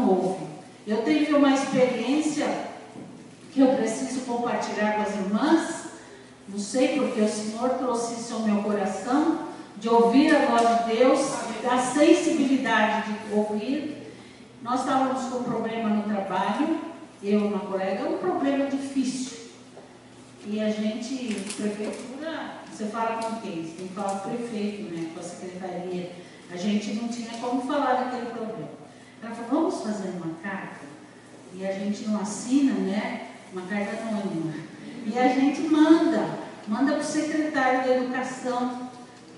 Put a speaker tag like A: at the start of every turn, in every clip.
A: não houve. Eu tive uma experiência que eu preciso compartilhar com as irmãs. Não sei porque o Senhor trouxe isso ao meu coração, de ouvir a voz de Deus, da sensibilidade de ouvir. Nós estávamos com um problema no trabalho, eu e uma colega, um problema difícil. E a gente, prefeitura, você fala com quem? Você tem que falar com o prefeito, né, com a secretaria. A gente não tinha como falar daquele problema. Ela falou, vamos fazer uma carta? E a gente não assina, né, uma carta anônima. E a gente manda para o secretário da Educação,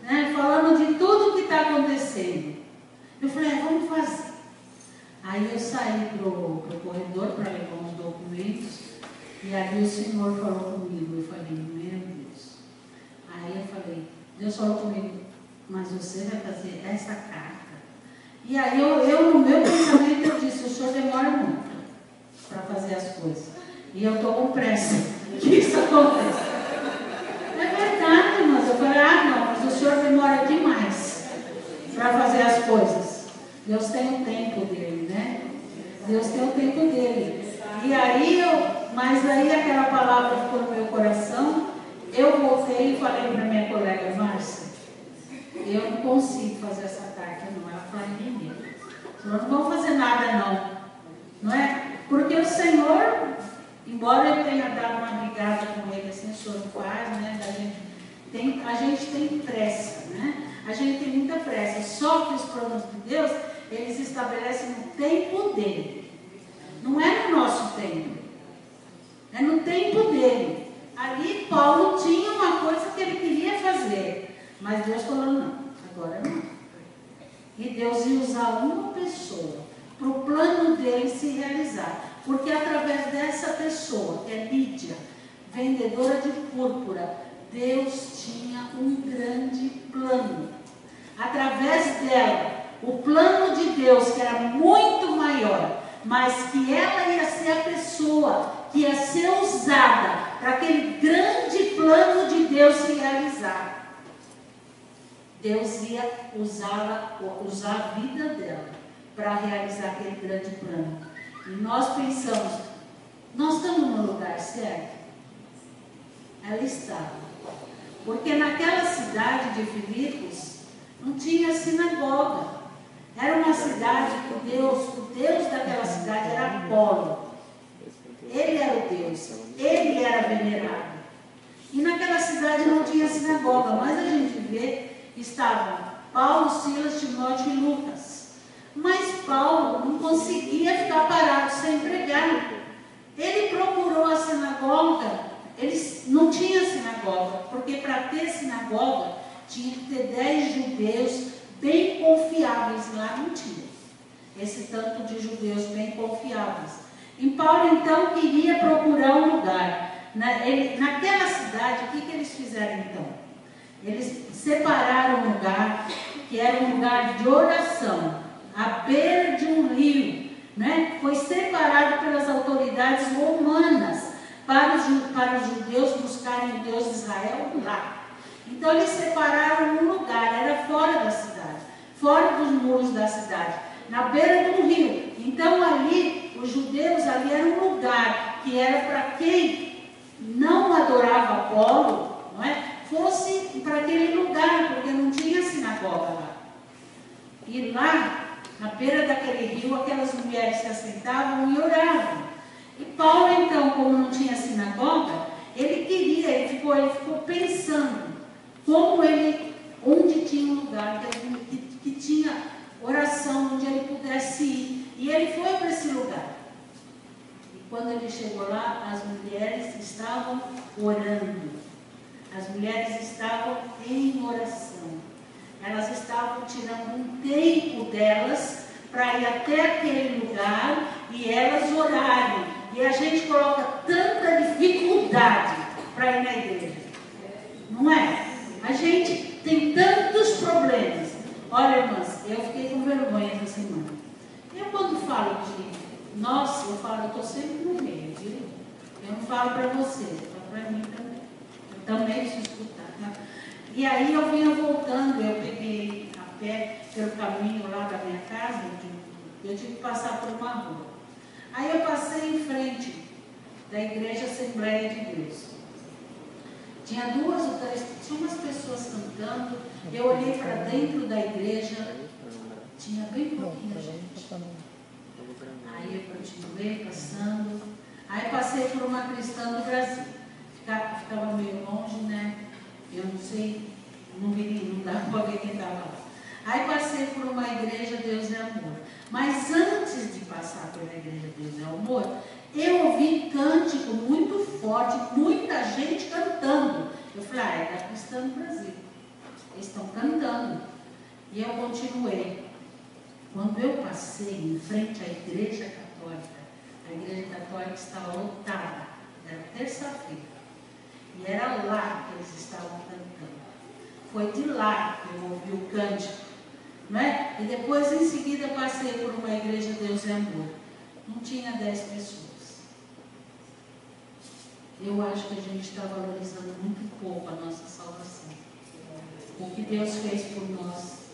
A: né, falando de tudo o que está acontecendo. Eu falei, vamos fazer. Aí eu saí para o corredor para levar uns documentos, e ali o Senhor falou comigo. Eu falei, meu Deus. Aí eu falei, Deus falou comigo, mas você vai fazer essa carta? E aí eu no meu pensamento, eu disse, o Senhor demora muito para fazer as coisas. E eu estou com pressa que isso aconteça. É verdade, mas eu falei, não, mas o Senhor demora demais para fazer as coisas. Deus tem o tempo dele, né? Deus tem o tempo dele. E aí mas aí aquela palavra ficou no meu coração. Eu voltei e falei para minha colega, Márcia, eu não consigo fazer essa carta, não. Ela falou, ninguém. Nós não vamos fazer nada, não é? Porque o Senhor, embora eu tenha dado uma brigada com ele, assim, o Senhor faz, né? A gente tem pressa, né? A gente tem muita pressa. Só que os planos de Deus, eles estabelecem no tempo dele. Não é no nosso tempo. É no tempo dele. Ali Paulo tinha uma coisa que ele queria fazer. Mas Deus falou, não, agora não. E Deus ia usar uma pessoa para o plano dele se realizar. Porque através dessa pessoa, que é Lídia, vendedora de púrpura, Deus tinha um grande plano. Através dela, o plano de Deus, que era muito maior, mas que ela ia ser a pessoa que ia ser usada para aquele grande plano de Deus se realizar. Deus ia usar a vida dela para realizar aquele grande plano. E nós pensamos, nós estamos no lugar certo? Ela estava. Porque naquela cidade de Filipos não tinha sinagoga. Era uma cidade que o Deus daquela cidade era Apolo. Ele era o Deus, ele era venerado. E naquela cidade não tinha sinagoga, mas a gente vê, estavam Paulo, Silas, Timóteo e Lucas. Mas Paulo não conseguia ficar parado sem pregar. Ele procurou a sinagoga, eles não tinha sinagoga, porque para ter sinagoga tinha que ter 10 judeus bem confiáveis. Lá não tinha esse tanto de judeus bem confiáveis. E Paulo então queria procurar um lugar. Naquela cidade, o que eles fizeram então? Eles separaram um lugar que era um lugar de oração, à beira de um rio, né? Foi separado pelas autoridades romanas para os judeus buscarem o Deus de Israel lá. Então eles separaram um lugar, era fora da cidade, fora dos muros da cidade, na beira de um rio. Então ali, os judeus ali era um lugar que era para quem não adorava Apolo, não é? Fosse para aquele lugar, porque não tinha sinagoga lá. E lá, na beira daquele rio, aquelas mulheres se assentavam e oravam. E Paulo então, como não tinha sinagoga, ele ficou pensando onde tinha um lugar que tinha oração, onde ele pudesse ir. E ele foi para esse lugar. E quando ele chegou lá, as mulheres estavam orando. As mulheres estavam em oração. Elas estavam tirando um tempo delas para ir até aquele lugar e elas orarem. E a gente coloca tanta dificuldade para ir na igreja. Não é? A gente tem tantos problemas. Olha, irmãs, eu fiquei com vergonha essa semana. Eu quando falo de nós, eu estou sempre no meio, viu? Eu não falo para você, eu falo para mim também. Eu também preciso escutar, tá? E aí eu voltando, eu peguei a pé pelo caminho lá da minha casa, Eu tive que passar por uma rua. Aí eu passei em frente da Igreja Assembleia de Deus. Tinha duas ou três, tinha umas pessoas cantando. Eu olhei para dentro da igreja, tinha bem pouquinha gente. Aí eu continuei passando. Aí passei por uma cristã do Brasil. Ficava meio longe, né? Eu não sei, não dava para ver quem estava lá. Aí passei por uma igreja Deus é Amor. Mas antes de passar pela igreja Deus é Amor, eu ouvi cântico muito forte, muita gente cantando. Eu falei, é da cristã do Brasil. Eles estão cantando. E eu continuei. Quando eu passei em frente à igreja católica, a igreja católica estava lotada. Era terça-feira. E era lá que eles estavam cantando. Foi de lá que eu ouvi o cântico. Não é? E depois, em seguida, passei por uma igreja Deus é Amor. Não tinha 10 pessoas. Eu acho que a gente está valorizando muito pouco a nossa salvação. O que Deus fez por nós.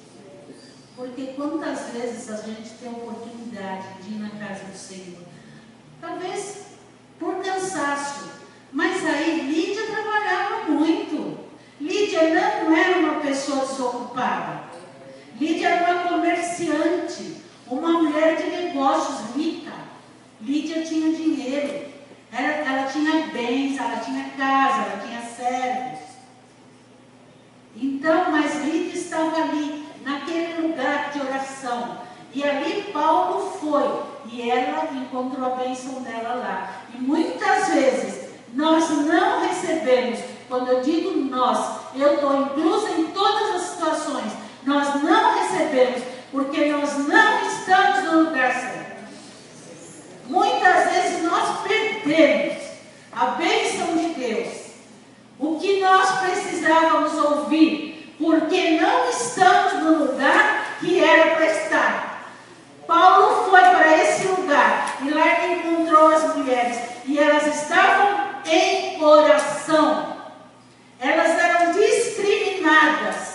A: Porque quantas vezes a gente tem a oportunidade de ir na casa do Senhor? Talvez por cansaço. Mas aí Lídia trabalhava muito. Lídia não era uma pessoa desocupada. Lídia era uma comerciante, uma mulher de negócios rica. Lídia tinha dinheiro, ela tinha bens, ela tinha casa, ela tinha servos. Então, mas Lídia estava ali, naquele lugar de oração. E ali Paulo foi, e ela encontrou a bênção dela lá. E muitas vezes, nós não recebemos, quando eu digo nós, eu estou inclusa em todas as situações. Nós não recebemos, porque nós não estamos no lugar certo. Muitas vezes nós perdemos a bênção de Deus. O que nós precisávamos ouvir, porque não estamos no lugar que era para estar. Paulo foi para esse lugar, e lá ele encontrou as mulheres, e elas estavam em oração. Elas eram discriminadas.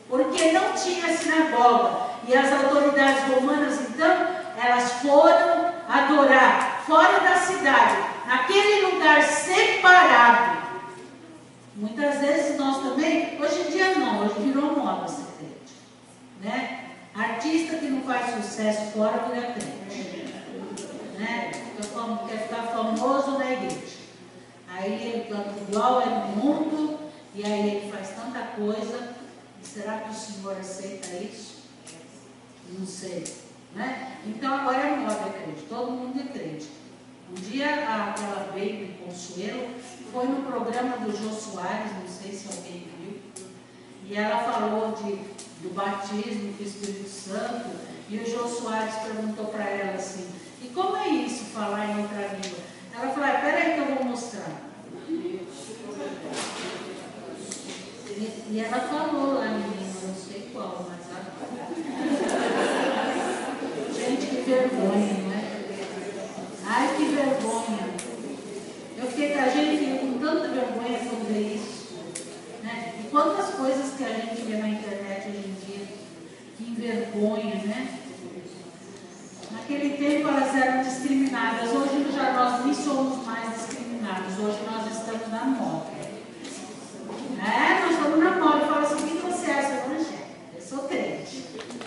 A: Porque não tinha sinagoga. E as autoridades romanas, então, elas foram adorar fora da cidade, naquele lugar separado. Muitas vezes nós também, hoje em dia não, hoje virou moda ser crente. Né? Artista que não faz sucesso fora vira crente. Né? Quer ficar famoso na igreja. Aí ele canta igual é no mundo, e aí ele faz tanta coisa. Será que o Senhor aceita isso? Não sei. Né? Então agora é moda crente, todo mundo é crente. Um dia aquela baby Consuelo foi no programa do Jô Soares, não sei se alguém viu, e ela falou do batismo do Espírito Santo, e o Jô Soares perguntou para ela assim, e como é isso, falar em outra língua? Ela falou, peraí que eu vou mostrar. E ela falou lá, menina, não sei qual, mas gente, que vergonha, não é? Ai, que vergonha. Eu fiquei com a gente com tanta vergonha sobre isso. Né? E quantas coisas que a gente vê na internet hoje em dia, que envergonha, né? Naquele tempo elas eram discriminadas, hoje já nós nem somos mais discriminados, hoje nós estamos na moda. Nós estamos na moda, fala assim, o que você é? Eu sou evangélica, eu sou crente.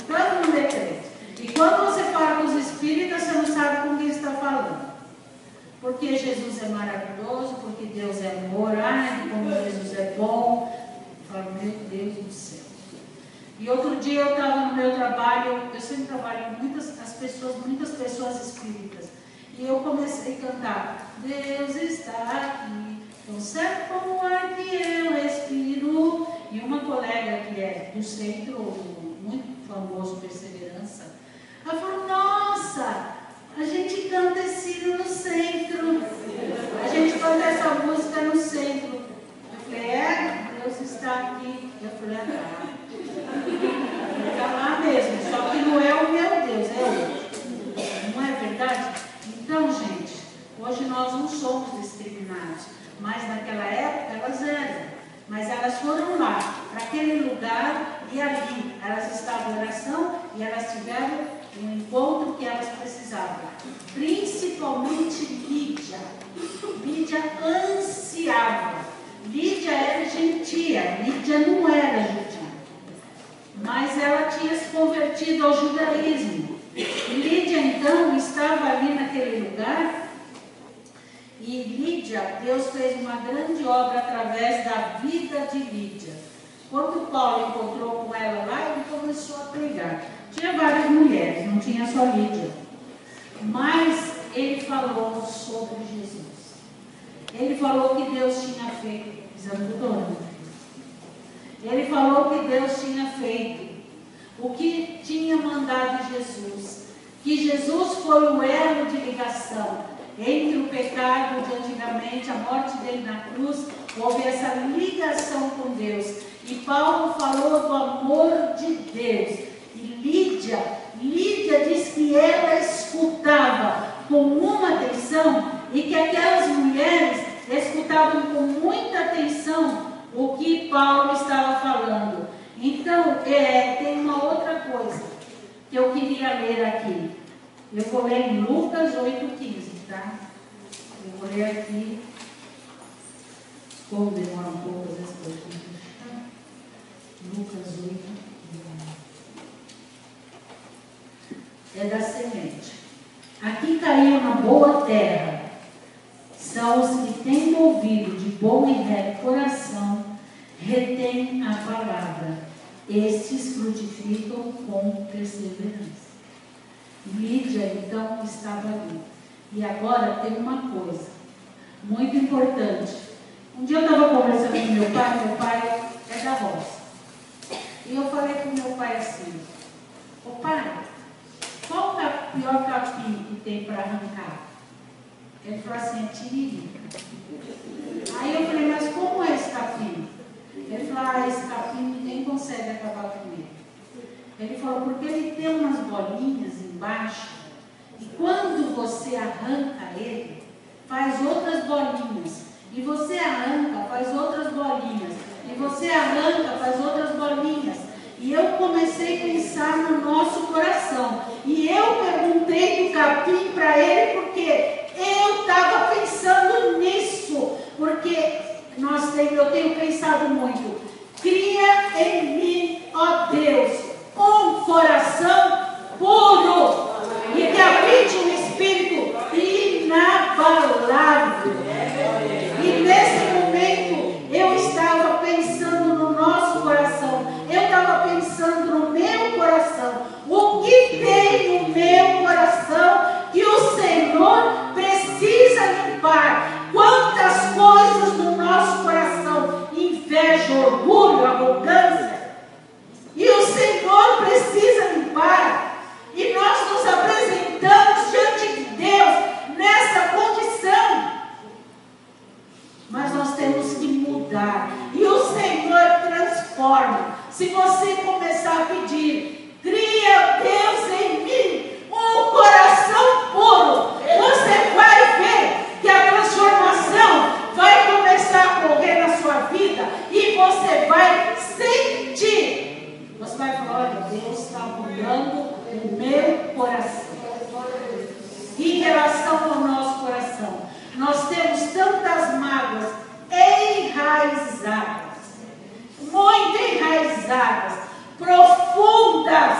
A: Todo mundo é crente. E quando você fala com os espíritas, você não sabe com quem está falando. Porque Jesus é maravilhoso, porque Deus é amor, como Jesus é bom. Eu falo, meu Deus do céu. E outro dia eu estava no meu trabalho, eu sempre trabalho com muitas pessoas espíritas. E eu comecei a cantar, Deus está aqui, tão certo como o ar que eu respiro. E uma colega que é do centro, muito famoso, Perseverança, ela falou, nossa, a gente canta esse hino no centro, a gente canta essa música no centro. Eu falei, Deus está aqui. Eu falei, tá. Está lá mesmo, só que não é o meu Deus, é outro. Não é verdade? Então, gente, hoje nós não somos discriminados, mas naquela época elas eram. Mas elas foram lá, para aquele lugar, e ali elas estavam em oração, e elas tiveram um encontro que elas precisavam. Principalmente Lídia. Lídia ansiava. Lídia era gentia, Lídia não era judia. Mas ela tinha se convertido ao judaísmo. Lídia, então, estava ali naquele lugar. E Lídia, Deus fez uma grande obra através da vida de Lídia. Quando Paulo encontrou com ela lá, ele começou a pregar. Tinha várias mulheres, não tinha só Lídia. Mas ele falou sobre Jesus. Ele falou que Deus tinha feito. Ele falou que Deus tinha feito o que tinha mandado Jesus. Que Jesus foi o elo de ligação entre o pecado de antigamente, a morte dele na cruz. Houve essa ligação com Deus. E Paulo falou do amor de Deus. E Lídia diz que ela escutava com uma atenção e que aquelas mulheres escutavam com muita atenção o que Paulo estava falando. Então, tem uma outra coisa que eu queria ler aqui. Eu vou ler em Lucas 8,15, tá? Eu vou ler aqui. Como demora um pouco, às vezes, para eu Lucas 8. É da semente. Aqui caiu na boa terra. São os que, tendo ouvido de bom e reto coração, retêm a palavra. Estes frutificam com perseverança. Lídia, então, estava ali. E agora tem uma coisa muito importante. Um dia eu estava conversando com meu pai é da roça. E eu falei com meu pai assim: ô pai, qual é o pior capim que tem para arrancar? Ele falou assim: é tiririca. Aí eu falei: mas como é esse capim? Ele falou: esse capim ninguém consegue acabar com ele. Ele falou: porque ele tem umas bolinhas embaixo, e quando você arranca ele, faz outras bolinhas, e você arranca, faz outras bolinhas, e você arranca, faz outras bolinhas. E eu comecei a pensar no nosso coração, e eu perguntei do capim para ele, porque eu estava pensando nisso, porque eu tenho pensado muito. Cria em mim, ó Deus, um coração puro, e que habite um espírito inabalável. E nesse momento eu estava pensando no nosso coração, eu estava pensando no meu coração. O que tem no meu coração que o Senhor precisa limpar? Quantas coisas no nosso coração, inveja, orgulho, arrogância, e o Senhor precisa limpar, e nós nos apresentamos diante de Deus nessa condição, mas nós temos que mudar, e o Senhor transforma. Se você começar a pedir: cria, Deus, em mim um coração puro, você vai ver que a transformação vai começar a correr na sua vida, e você vai sentir. Você vai falar: olha, Deus está mudando o meu coração. Em relação ao nosso coração, nós temos tantas mágoas enraizadas, muito enraizadas, profundas,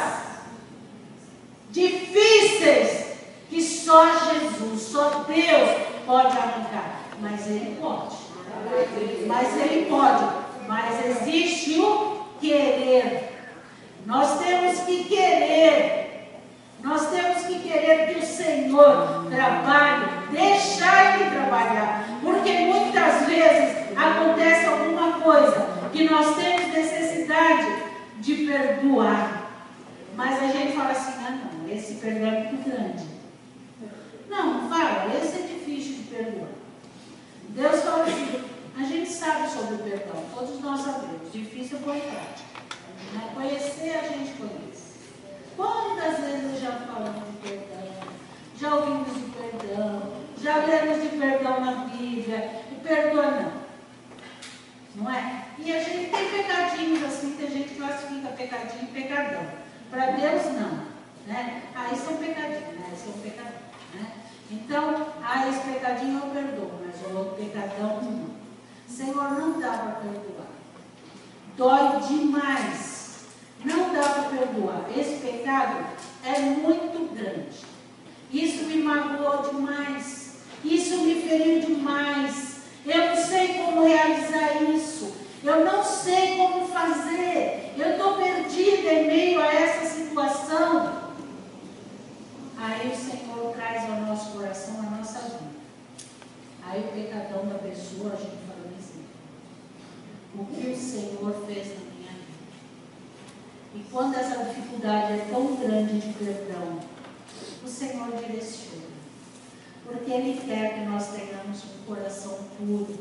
A: difíceis, que só Jesus, só Deus pode arrancar. Mas Ele pode. Mas existe o querer. Nós temos que querer. Nós temos que querer que o Senhor trabalhe, deixar Ele trabalhar. Porque muitas vezes acontece alguma coisa que nós temos necessidade de perdoar. Mas a gente fala assim: ah não, esse perdão é muito grande. Não, fala, esse é difícil de perdoar. Deus fala assim: a gente sabe sobre o perdão, todos nós sabemos, difícil é pôr em prática. Conhecer, a gente conhece. Quantas vezes já falamos de perdão, já ouvimos de perdão, já lemos de perdão na Bíblia, e perdoa não é? E a gente tem pecadinhos assim, que a gente classifica pecadinho e pecadão. Para Deus não. né? Isso é um pecadinho, né? Isso é um pecadinho, né? Então, esse pecadinho eu perdoo, mas o outro pecadão não. Senhor, não dá para perdoar. Dói demais. Não dá para perdoar. Esse pecado é muito grande. Isso me magoou demais. Isso me feriu demais. Eu não sei como realizar isso. Eu não sei como fazer. Eu estou perdida em meio a essa situação. Aí o Senhor traz ao nosso coração a nossa vida. Aí o pecadão da pessoa, a gente fala assim: o que o Senhor fez na minha vida? E quando essa dificuldade é tão grande de perdão, o Senhor direciona. Porque Ele quer que nós tenhamos um coração puro.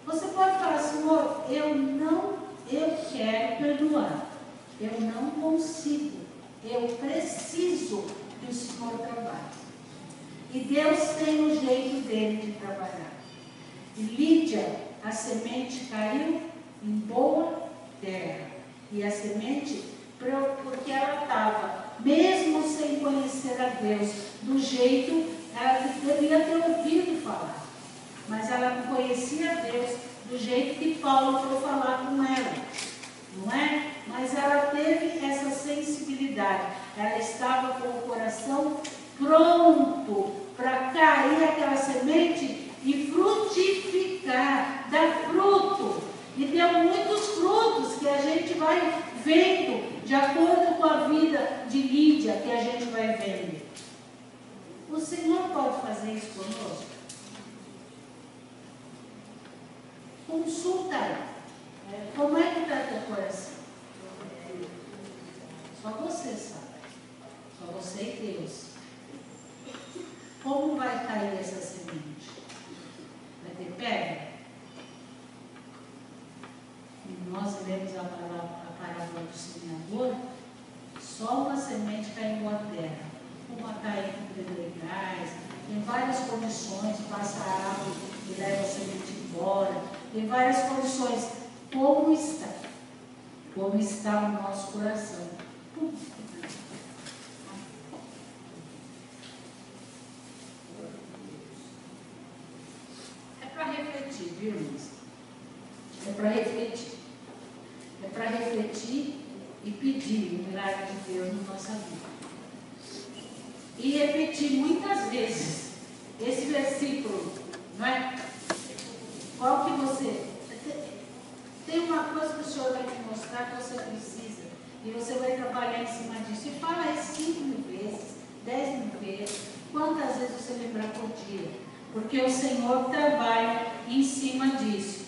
A: Você pode falar: Senhor, eu quero perdoar. Eu não consigo. Eu preciso que o Senhor trabalhe. E Deus tem um jeito dele de trabalhar. E Lídia, a semente caiu em boa terra. E a semente, porque ela estava, mesmo sem conhecer a Deus, do jeito, ela devia ter ouvido falar. Mas ela não conhecia a Deus do jeito que Paulo foi falar com ela. Não é? Mas ela teve essa sensibilidade. Ela estava com o coração pronto para cair aquela semente e frutificar, dar fruto. E deu muitos frutos que a gente vai vendo, de acordo com a vida de Lídia, que a gente vai vendo. O Senhor pode fazer isso conosco? Consulta aí. Como é que está teu coração? Só você sabe. Só você e Deus. Como vai cair essa semente? Vai ter pedra? E nós lemos a parábola do semeador. Só uma semente cai em boa terra. Uma cai com pedregais. Tem várias condições. Passa a água e leva a semente embora. Tem várias condições. Como está? Como está o nosso coração? É para refletir, viu, irmãos? É para refletir. É para refletir e pedir o milagre de Deus na nossa vida. E repetir muitas vezes esse versículo, não é? Qual que você... Tem uma coisa que o Senhor vai te mostrar que você precisa. E você vai trabalhar em cima disso. E fala isso 5.000 vezes, 10.000 vezes. Quantas vezes você lembrar por dia? Porque o Senhor trabalha em cima disso.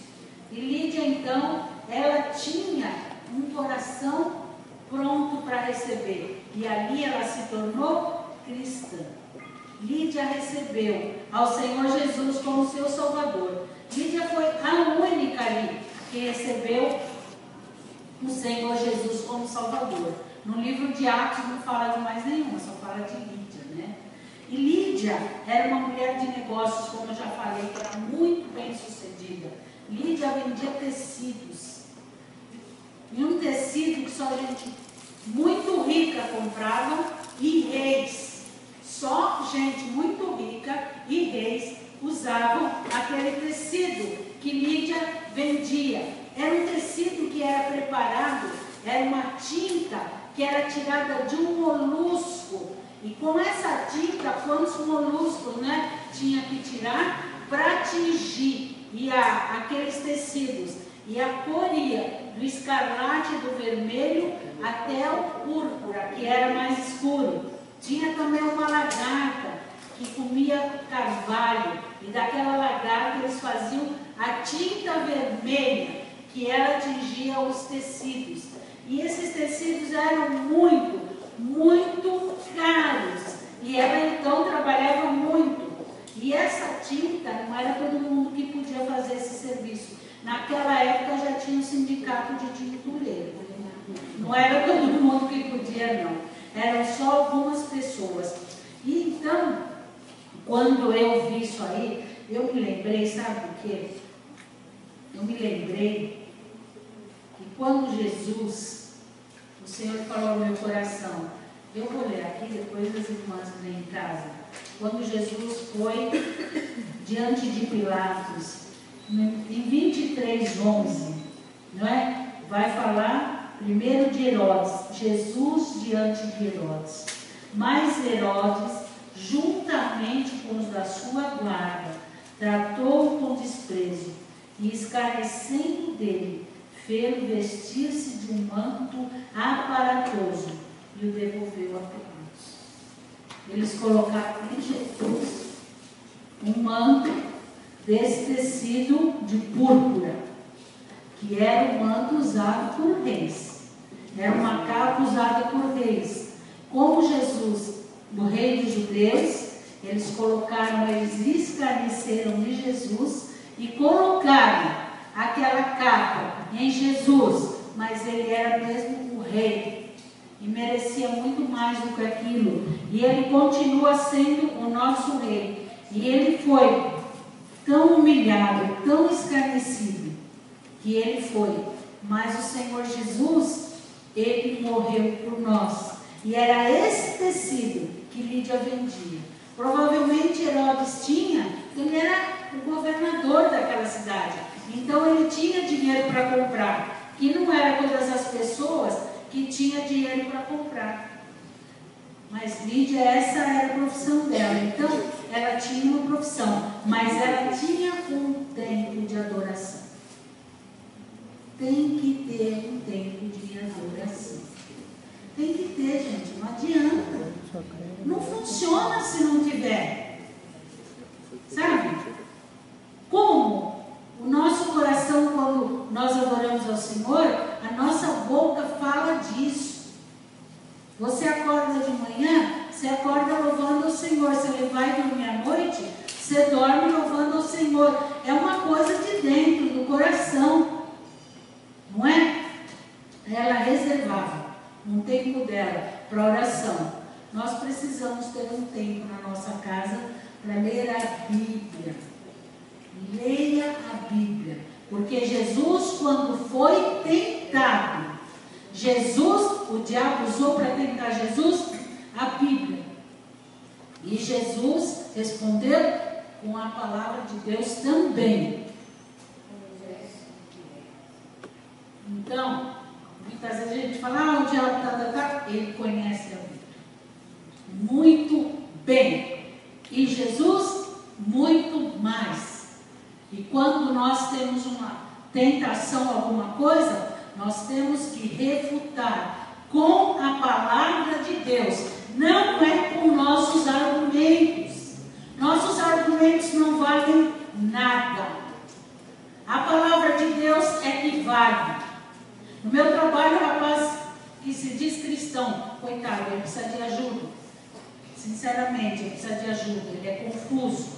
A: E Lídia, então, ela tinha um coração pronto para receber. E ali ela se tornou cristã. Lídia recebeu ao Senhor Jesus como seu Salvador. Lídia foi a única ali que recebeu o Senhor Jesus como Salvador. No livro de Atos não fala de mais nenhuma, só fala de Lídia, né? E Lídia era uma mulher de negócios, como eu já falei, que era muito bem sucedida. Lídia vendia tecidos. E um tecido que só gente muito rica comprava, e reis. Só gente muito rica e reis usavam aquele tecido que Lídia vendia. Era um tecido que era preparado, era uma tinta que era tirada de um molusco. E com essa tinta, quantos moluscos, né, tinha que tirar para atingir aqueles tecidos. E a cor ia do escarlate, do vermelho, até o púrpura, que era mais escuro. Tinha também uma lagarta que comia carvalho. E daquela lagarta eles faziam a tinta vermelha, que ela atingia os tecidos. E esses tecidos eram muito, muito caros. E ela então trabalhava muito. E essa tinta, não era todo mundo que podia fazer esse serviço. Naquela época já tinha um sindicato de tintureiro. Não era todo mundo que podia, não. Eram só algumas pessoas. E então, quando eu vi isso aí, eu me lembrei, sabe o quê? Eu me lembrei que quando Jesus, o Senhor falou no meu coração, Eu vou ler aqui, depois as irmãs leem em casa. Quando Jesus foi diante de Pilatos, em 23:11, não é? Vai falar primeiro de Herodes, Jesus diante de Herodes. Mas Herodes, juntamente com os da sua guarda, tratou-o com desprezo e, escarnecendo dele, fê-lo vestir-se de um manto aparatoso e o devolveu a Pilatos. Eles colocaram em Jesus um manto desse tecido de púrpura, que era o manto usado por reis. Era uma capa usada por reis. Como Jesus, o rei dos judeus, eles escarneceram de Jesus e colocaram aquela capa em Jesus, mas ele era mesmo o rei e merecia muito mais do que aquilo, e ele continua sendo o nosso rei, e ele foi tão humilhado, tão escarnecido, que ele foi, mas o Senhor Jesus, ele morreu por nós, e era esse tecido que Lídia vendia. Provavelmente Herodes tinha, ele era o governador daquela cidade, então ele tinha dinheiro para comprar, que não era todas as pessoas que tinham dinheiro para comprar. Mas Lídia, essa era a profissão dela, então ela tinha uma profissão, mas ela tinha um tempo de adoração. Tem que ter um tempo de adoração. Tem que ter, gente, não adianta. Não funciona se não tiver. Sabe? Como o nosso coração, quando nós adoramos ao Senhor, a nossa boca fala disso. Você acorda de manhã, você acorda louvando ao Senhor. Você vai dormir à noite, você dorme louvando ao Senhor. É uma coisa de dentro, do coração. Não é? Ela reservava um tempo dela para oração. Nós precisamos ter um tempo na nossa casa para ler a Bíblia. Leia a Bíblia. Porque Jesus, quando foi tentado, o diabo usou para tentar Jesus a Bíblia. E Jesus respondeu com a palavra de Deus também. Então, muitas vezes a gente fala, o diabo está, ele conhece a Bíblia muito bem. E Jesus, muito mais. E quando nós temos uma tentação, alguma coisa, nós temos que refutar com a palavra de Deus. Não é com nossos argumentos. Nossos argumentos não valem nada. A palavra de Deus é que vale. No meu trabalho, o rapaz que se diz cristão, coitado, ele precisa de ajuda. Sinceramente, ele precisa de ajuda. Ele é confuso.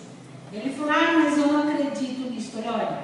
A: Ele falou, mas eu não acredito nisso. Eu falei, olha,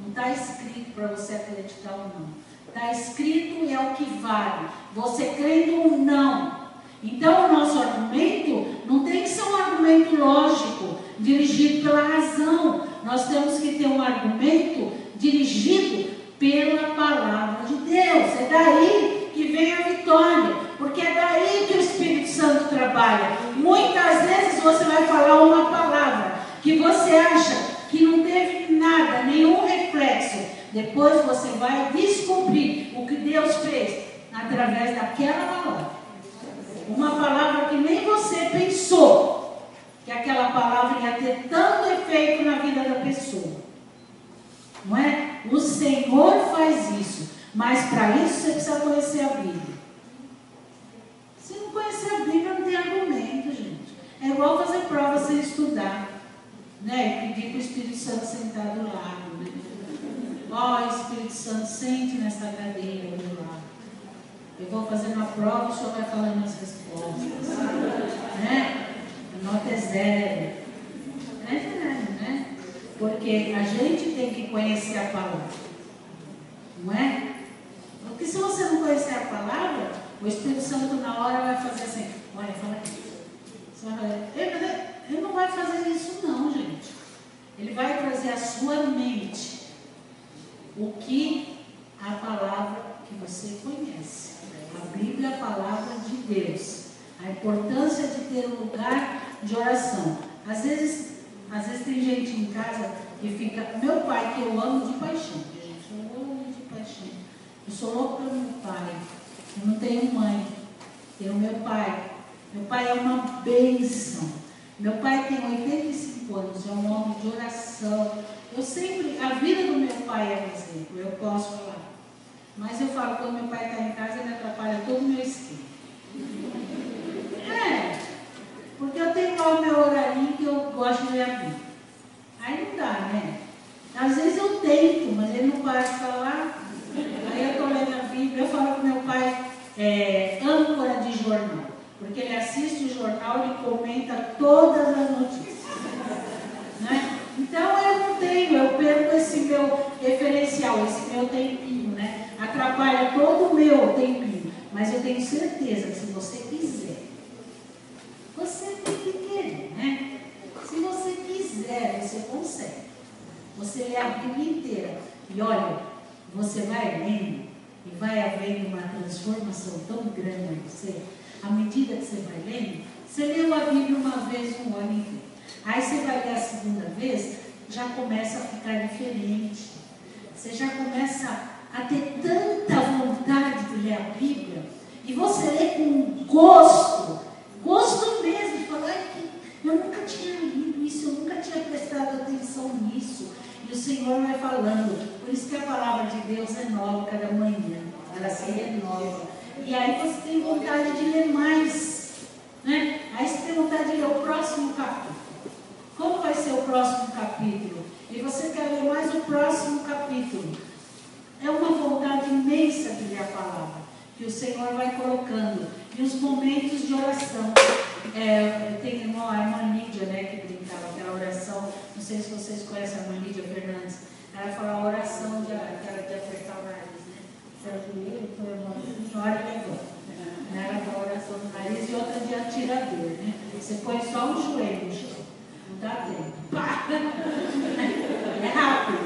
A: não está escrito para você acreditar ou não. Está escrito e é o que vale. Você crendo ou não. Então, o nosso argumento não tem que ser um argumento lógico, dirigido pela razão. Nós temos que ter um argumento dirigido pela palavra de Deus. É daí que vem a vitória, porque é daí que o Espírito Santo trabalha. Muitas vezes você vai falar uma palavra que você acha que não teve nada, nenhum reflexo. Depois você vai descobrir o que Deus fez através daquela palavra. Uma palavra que nem você pensou que aquela palavra ia ter tanto efeito na vida da pessoa. Não é? O Senhor faz isso. Mas para isso você precisa conhecer a Bíblia. Se não conhecer a Bíblia, não tem argumento, gente. É igual fazer prova sem estudar. Né? E pedir para o Espírito Santo sentar do lado. Né? Espírito Santo, sente nessa cadeira do lado. Eu vou fazer uma prova e o senhor vai falando as respostas. Né? A nota é 0. É verdade, né? Porque a gente tem que conhecer a palavra. Não é? Porque se você não conhecer a palavra, o Espírito Santo na hora vai fazer assim, olha, fala aqui. Ele não vai fazer isso não, gente. Ele vai trazer à sua mente o que a palavra que você conhece. A Bíblia é a palavra de Deus. A importância de ter um lugar de oração. Às vezes tem gente em casa que fica... Meu pai, que eu amo de paixão, gente, eu amo de paixão. Eu sou louca pelo meu pai. Eu não tenho mãe, tenho meu pai. Meu pai é uma bênção. Meu pai tem 85 anos, é um homem de oração. A vida do meu pai é um exemplo, eu posso falar. Mas eu falo, quando meu pai está em casa, ele atrapalha todo o meu esquema. Porque eu tenho lá o meu horarinho que eu gosto de ler a Bíblia. Aí não dá, né? Às vezes eu tento, mas ele não para de falar. Aí eu estou lendo a Bíblia, eu falo que meu pai é âncora de jornal. Porque ele assiste o jornal e comenta todas as notícias. Né? Então eu perco esse meu referencial, esse meu tempinho, né? Atrapalha todo o meu tempinho. Mas eu tenho certeza que se você quiser, você tem que querer, né? Se você quiser, você consegue. Você lê a Bíblia inteira. E olha, você vai lendo e vai havendo uma transformação tão grande em você. À medida que você vai lendo, você leu a Bíblia uma vez no ano inteiro. Aí você vai ler a segunda vez, já começa a ficar diferente. Você já começa a ter tanta vontade de ler a Bíblia. E você lê com gosto mesmo, de falar que eu nunca tinha lido isso, eu nunca tinha prestado atenção nisso. E o Senhor vai falando. Por isso que a palavra de Deus é nova cada manhã. Ela se renova. E aí você tem vontade de ler mais. Né? Aí você tem vontade de ler o próximo capítulo. Como vai ser o próximo capítulo? E você quer ler mais o próximo capítulo. É uma vontade imensa de ler a palavra, que o Senhor vai colocando. E os momentos de oração. Tem a irmã Lídia, né, que brincava aquela oração. Não sei se vocês conhecem a irmã Lídia Fernandes. Ela fala a oração de apertar o nariz, né? Você ajoelha, põe a mão assim, ora e levanta. Ela fala a oração do nariz e outra de atirador, né? Você põe só o joelho no chão. Não dá tempo. Pá! É rápido.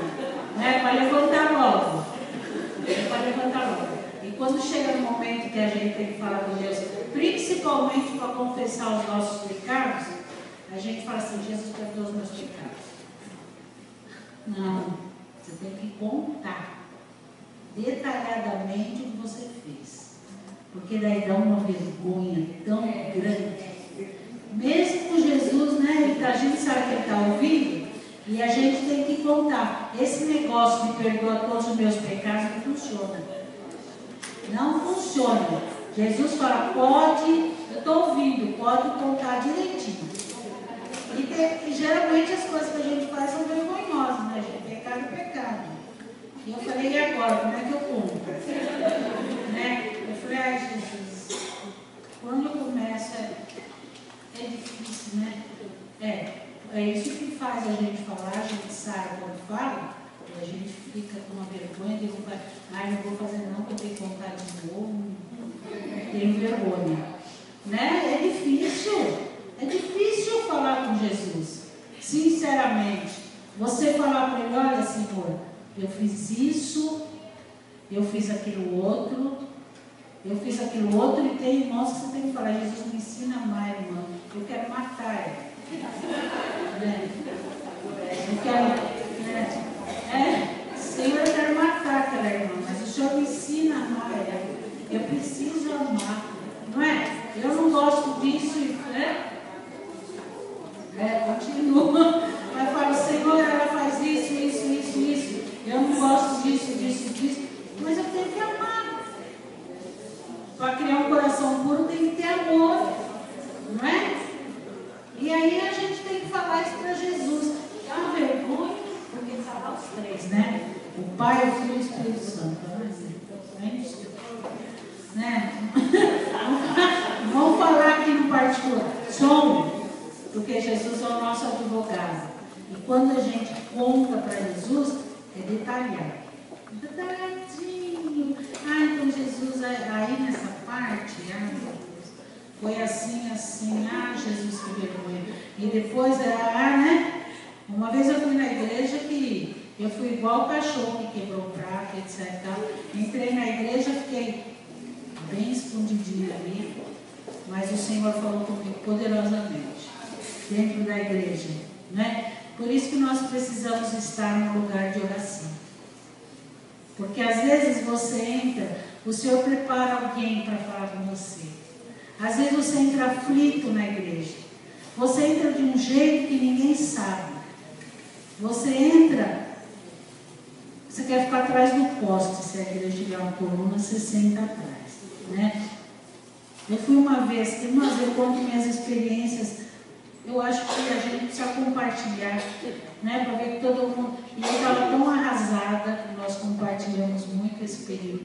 A: Né? Para levantar logo. Para levantar logo. E quando chega no momento que a gente tem que falar com Deus, principalmente para confessar os nossos pecados, a gente fala assim, Jesus perdoa os meus pecados. Não. Você tem que contar detalhadamente o que você fez. Porque daí dá uma vergonha tão grande. Mesmo Jesus, né? A gente sabe que ele está ouvindo. E a gente tem que contar. Esse negócio de perdoa todos os meus pecados não funciona. Não funciona. Jesus fala, eu estou ouvindo, pode contar direitinho. E geralmente as coisas que a gente faz são vergonhosas, né, gente? Pecado é pecado. E eu falei, e agora, como é que eu conto? Né? Eu falei, ai Jesus, quando eu começo é difícil, né? É isso que faz a gente falar, a gente sai quando fala, e a gente fica com uma vergonha, de não vou fazer não, porque eu tenho que contar de novo, tenho vergonha. Né? É difícil falar com Jesus, sinceramente. Você falar para ele, olha Senhor, eu fiz isso, eu fiz aquilo outro, e tem irmãos que você tem que falar, Jesus me ensina mais, irmão, eu quero matar ela. Né? Eu quero, Senhor, eu quero matar aquela irmã, mas o Senhor me ensina a amar ela. Eu preciso amar, não é? Eu não gosto disso, né? Continua. Mas fala, Senhor, ela faz isso. Eu não gosto disso. Mas eu tenho que amar. Para criar um coração puro tem que ter amor, não é? E aí a gente tem que falar isso para Jesus. É uma vergonha, porque está lá os três, né? O Pai, o Filho e o Espírito Santo. Né? Vamos falar aqui no particular. Somos, porque Jesus é o nosso advogado. E quando a gente conta para Jesus, é detalhado. Detalhadinho. Então Jesus, aí nessa parte, meu Deus, foi assim, Jesus, que vergonha. E depois, né? Uma vez eu fui na igreja que eu fui igual o cachorro que quebrou o prato, etc. Entrei na igreja, fiquei bem escondidinha ali. mas o Senhor falou comigo poderosamente, dentro da igreja, né? Por isso que nós precisamos estar no lugar de oração. Porque às vezes você entra, o Senhor prepara alguém para falar com você. Às vezes você entra aflito na igreja. Você entra de um jeito que ninguém sabe. Você entra, você quer ficar atrás do poste, se a igreja tiver uma coluna, você senta atrás, né? Eu fui uma vez, irmãs, eu conto minhas experiências, eu acho que a gente precisa compartilhar, né, para ver que todo mundo, e eu estava tão arrasada, nós compartilhamos muito esse período.